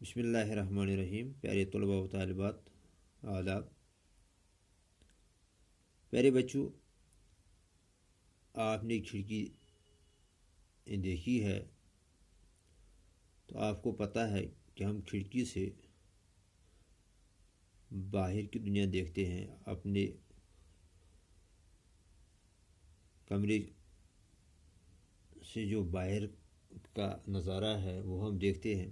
بسم اللہ الرحمن الرحیم۔ پیارے طلباء و طالبات، آداب۔ پیارے بچوں، آپ نے کھڑکی دیکھی ہے تو آپ کو پتہ ہے کہ ہم کھڑکی سے باہر کی دنیا دیکھتے ہیں، اپنے کمرے سے جو باہر کا نظارہ ہے وہ ہم دیکھتے ہیں۔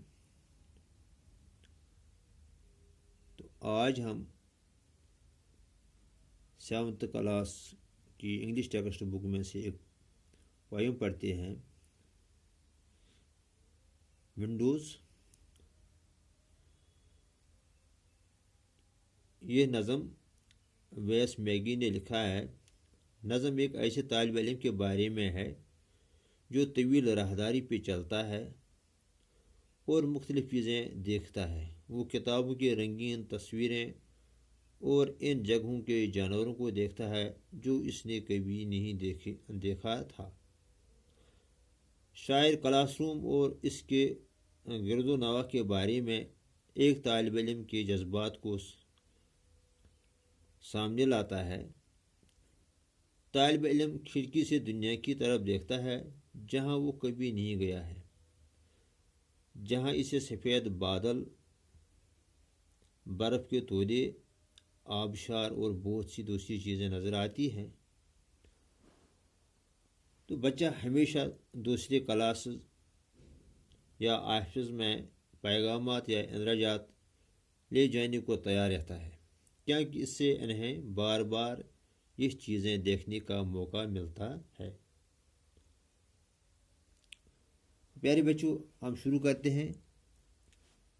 تو آج ہم 7th کلاس کی انگلش ٹیکسٹ بک میں سے ایک پویم پڑھتے ہیں، ونڈوز۔ یہ نظم ویس میگی نے لکھا ہے۔ نظم ایک ایسے طالب علم کے بارے میں ہے جو طویل راہداری پہ چلتا ہے اور مختلف چیزیں دیکھتا ہے۔ وہ کتابوں کی رنگین تصویریں اور ان جگہوں کے جانوروں کو دیکھتا ہے جو اس نے کبھی نہیں دیکھا تھا۔ شاعر کلاس روم اور اس کے گرد و نواح کے بارے میں ایک طالب علم کے جذبات کو سامنے لاتا ہے۔ طالب علم کھڑکی سے دنیا کی طرف دیکھتا ہے جہاں وہ کبھی نہیں گیا ہے، جہاں اسے سفید بادل، برف کے تودے، آبشار اور بہت سی دوسری چیزیں نظر آتی ہیں۔ تو بچہ ہمیشہ دوسرے کلاسز یا آفس میں پیغامات یا اندراجات لے جانے کو تیار رہتا ہے، کیونکہ اس سے انہیں بار بار یہ چیزیں دیکھنے کا موقع ملتا ہے۔ پیارے بچوں، ہم شروع کرتے ہیں۔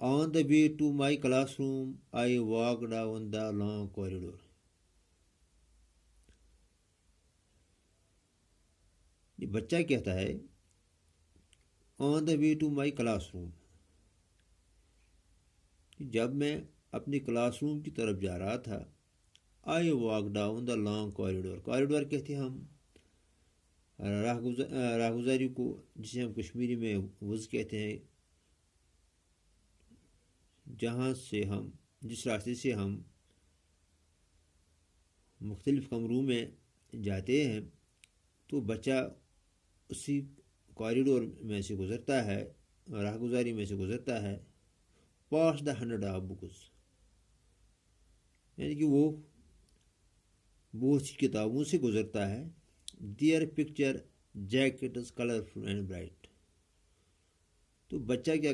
On the way to my classroom I walk down the long corridor. یہ بچہ کہتا ہے آن the way to my class room, جب میں اپنی کلاس روم کی طرف جا رہا تھا، آئی walk down the long corridor. Corridor کہتے ہیں ہم راہ گزاری کو، جسے ہم کشمیری میں وز کہتے ہیں، جس راستے سے ہم مختلف کمروں میں جاتے ہیں، تو بچہ اسی کوریڈور میں سے گزرتا ہے، راہ گزاری میں سے گزرتا ہے، پاس دا 100 آف بکس، یعنی کہ وہ بہت سی کتابوں سے گزرتا ہے۔ There picture jackets colourful and bright. تو بچہ کیا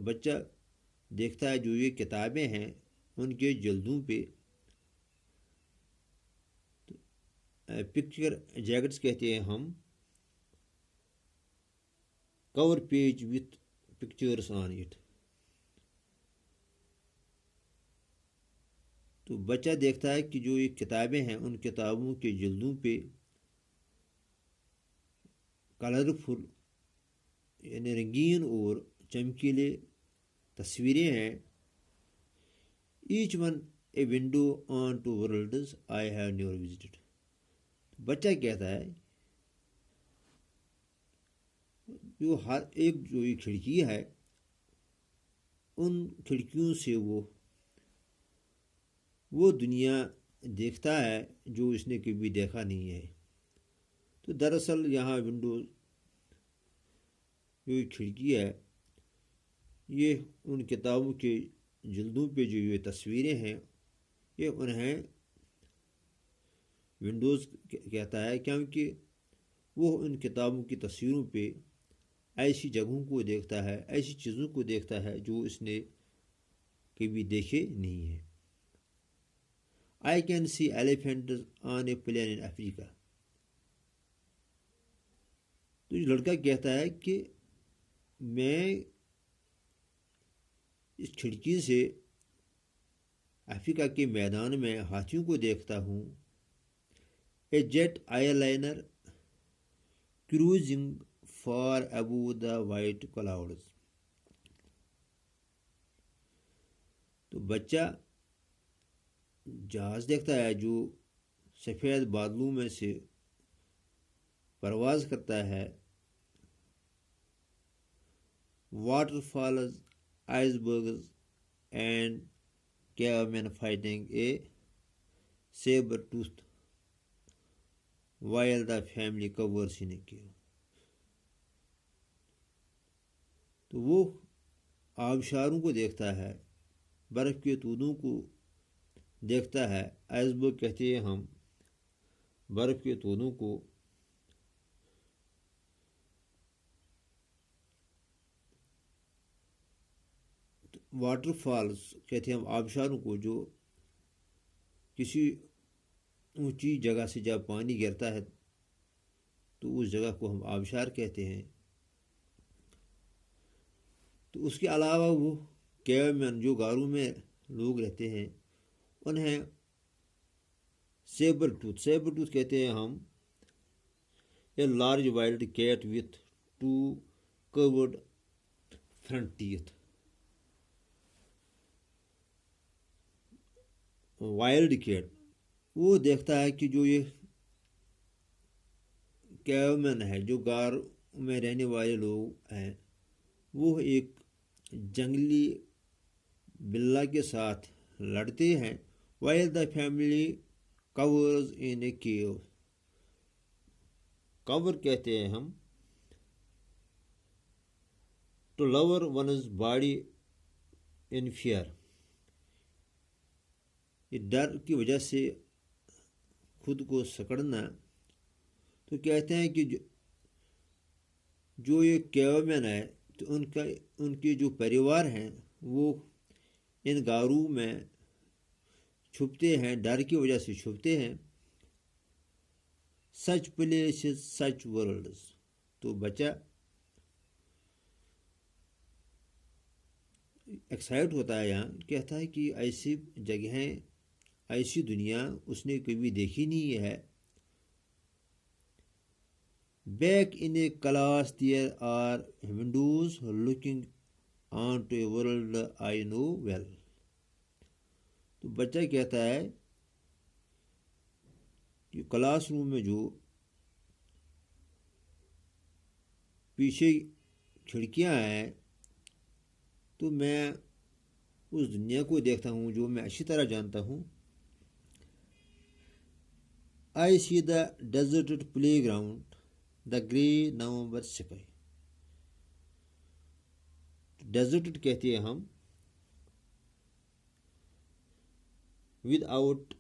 بچہ دیکھتا ہے جو یہ کتابیں ہیں ان کے جلدوں پہ پکچر جیکٹس کہتے ہیں ہم، cover page with pictures on it. تو بچہ دیکھتا ہے کہ جو یہ کتابیں ہیں ان کتابوں کے جلدوں پہ کلرفل یعنی رنگین اور چمکیلے تصویریں ہیں۔ Each one a window on to worlds I have never visited. بچہ کہتا ہے جو ہر ایک جو یہ کھڑکی ہے، ان کھڑکیوں سے وہ دنیا دیکھتا ہے جو اس نے کبھی دیکھا نہیں ہے۔ تو دراصل یہاں ونڈوز جو کھڑکی ہے، یہ ان کتابوں کے جلدوں پہ جو یہ تصویریں ہیں، یہ انہیں ونڈوز کہتا ہے، کیونکہ وہ ان کتابوں کی تصویروں پہ ایسی جگہوں کو دیکھتا ہے، ایسی چیزوں کو دیکھتا ہے جو اس نے کبھی دیکھے نہیں ہیں۔ I can see elephants on a plain in Africa. تو یہ لڑکا کہتا ہے کہ میں اس کھڑکی سے افریقہ کے میدان میں ہاتھیوں کو دیکھتا ہوں۔ A jet airliner cruising far above the white clouds. تو بچہ جہاز دیکھتا ہے جو سفید بادلوں میں سے پرواز کرتا ہے۔ Water falls icebergs and cavemen fighting a saber-toothed while the family covers in a cave. تو وہ آبشاروں کو دیکھتا ہے، برف کے تودوں کو دیکھتا ہے. آئس برگ کہتے ہیں ہم برف کے تودوں کو. واٹر فالز کہتے ہیں ہم آبشاروں کو، جو کسی اونچی جگہ سے جب پانی گرتا ہے تو اس جگہ کو ہم آبشار کہتے ہیں. تو اس کے علاوہ وہ کیو مین جو غاروں میں لوگ رہتے ہیں انہیں سیبر ٹوتھ کہتے ہیں ہم a large wild cat with 2 curved front teeth. Wild cat وہ دیکھتا ہے کہ جو یہ کیو مین ہے، جو غار میں رہنے والے لوگ ہیں، وہ ایک جنگلی بلّا کے ساتھ لڑتے ہیں. while the family covers in a cave. کور کہتے ہیں ہم to lower one's body in fear. یہ ڈر کی وجہ سے خود کو سکڑنا. تو کہتے ہیں کہ جو یہ کیو مین ہے تو ان کے جو پریوار ہیں وہ ان غاروں میں چھپتے ہیں، ڈر کی وجہ سے چھپتے ہیں. سچ پلیسز سچ ورلڈز. تو بچہ ایکسائٹ ہوتا ہے، یہاں کہتا ہے کہ ایسی جگہیں، ایسی دنیا اس نے کبھی دیکھی نہیں ہے. Back in a class there are windows looking on to a world I know well. تو بچہ کہتا ہے کہ کلاس روم میں جو پیچھے کھڑکیاں ہیں تو میں اس دنیا کو دیکھتا ہوں جو میں اچھی طرح جانتا ہوں. I see the deserted playground, the grey November sky. Deserted کہتے ہیں ہم without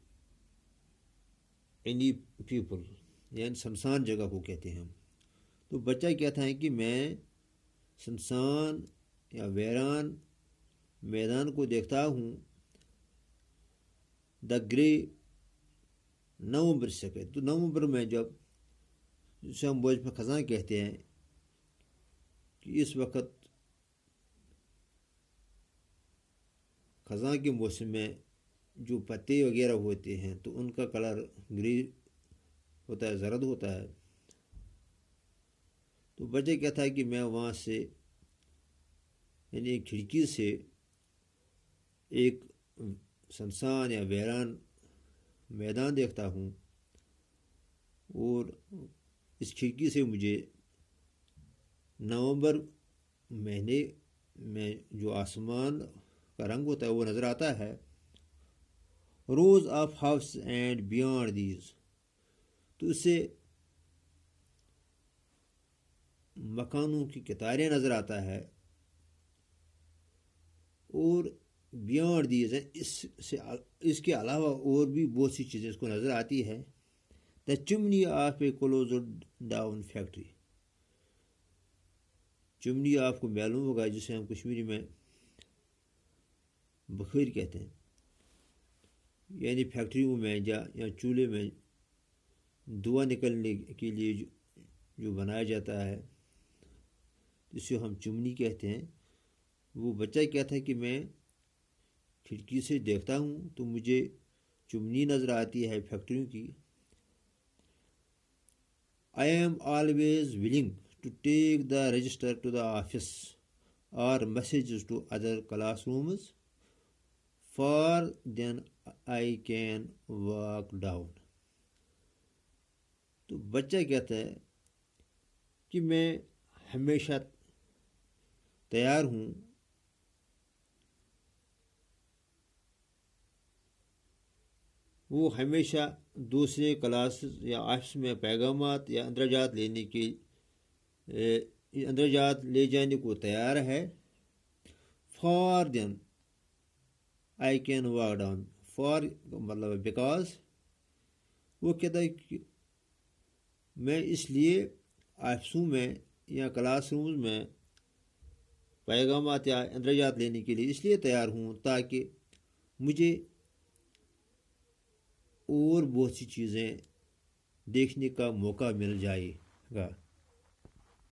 any people، یعنی سمسان جگہ کو کہتے ہیں ہم. تو بچہ کہتا ہے کہ میں سمسان یا ویران میدان کو دیکھتا ہوں. دا گرے نومبر سکے. تو نومبر میں جب جسے ہم بوجھ میں خزاں کہتے ہیں کہ اس وقت خزاں کے موسم میں جو پتے وغیرہ ہوتے ہیں تو ان کا کلر گرے ہوتا ہے، زرد ہوتا ہے. تو بچہ کہتا ہے کہ میں وہاں سے یعنی ایک کھڑکی سے ایک سنسان یا ویران میدان دیکھتا ہوں، اور اس کھڑکی سے مجھے نومبر مہینے میں جو آسمان کا رنگ ہوتا ہے وہ نظر آتا ہے. Rows of house and beyond these. تو اس سے مکانوں کی قطاریں نظر آتا ہے، اور بیانڈ دیز ہے اس کے علاوہ اور بھی بہت سی چیزیں اس کو نظر آتی ہے. The chimney of a closed down factory. Chimney آپ کو معلوم ہوگا جسے ہم کشمیری میں بخیر کہتے ہیں، یعنی فیکٹریوں میں یا چولہے میں دھواں نکلنے کے لیے جو بنایا جاتا ہے جسے ہم چمنی کہتے ہیں. وہ بچہ کہتا ہے کہ میں کھڑکی سے دیکھتا ہوں تو مجھے چمنی نظر آتی ہے فیکٹریوں کی. I am always willing to take the register to the office اور messages to other classrooms for then I can walk down. تو بچہ کہتا ہے کہ میں ہمیشہ تیار ہوں وہ ہمیشہ دوسرے کلاس یا آفس میں پیغامات یا اندراجات اندراجات لے جانے کو تیار ہے. Far then I can walk down. Far مطلب بیکاز وہ کہتا ہے کہ میں اس لیے آفسوں میں یا کلاس رومز میں پیغامات یا اندراجات لینے کے لیے اس لیے تیار ہوں تاکہ مجھے اور بہت سی چیزیں دیکھنے کا موقع مل جائے گا.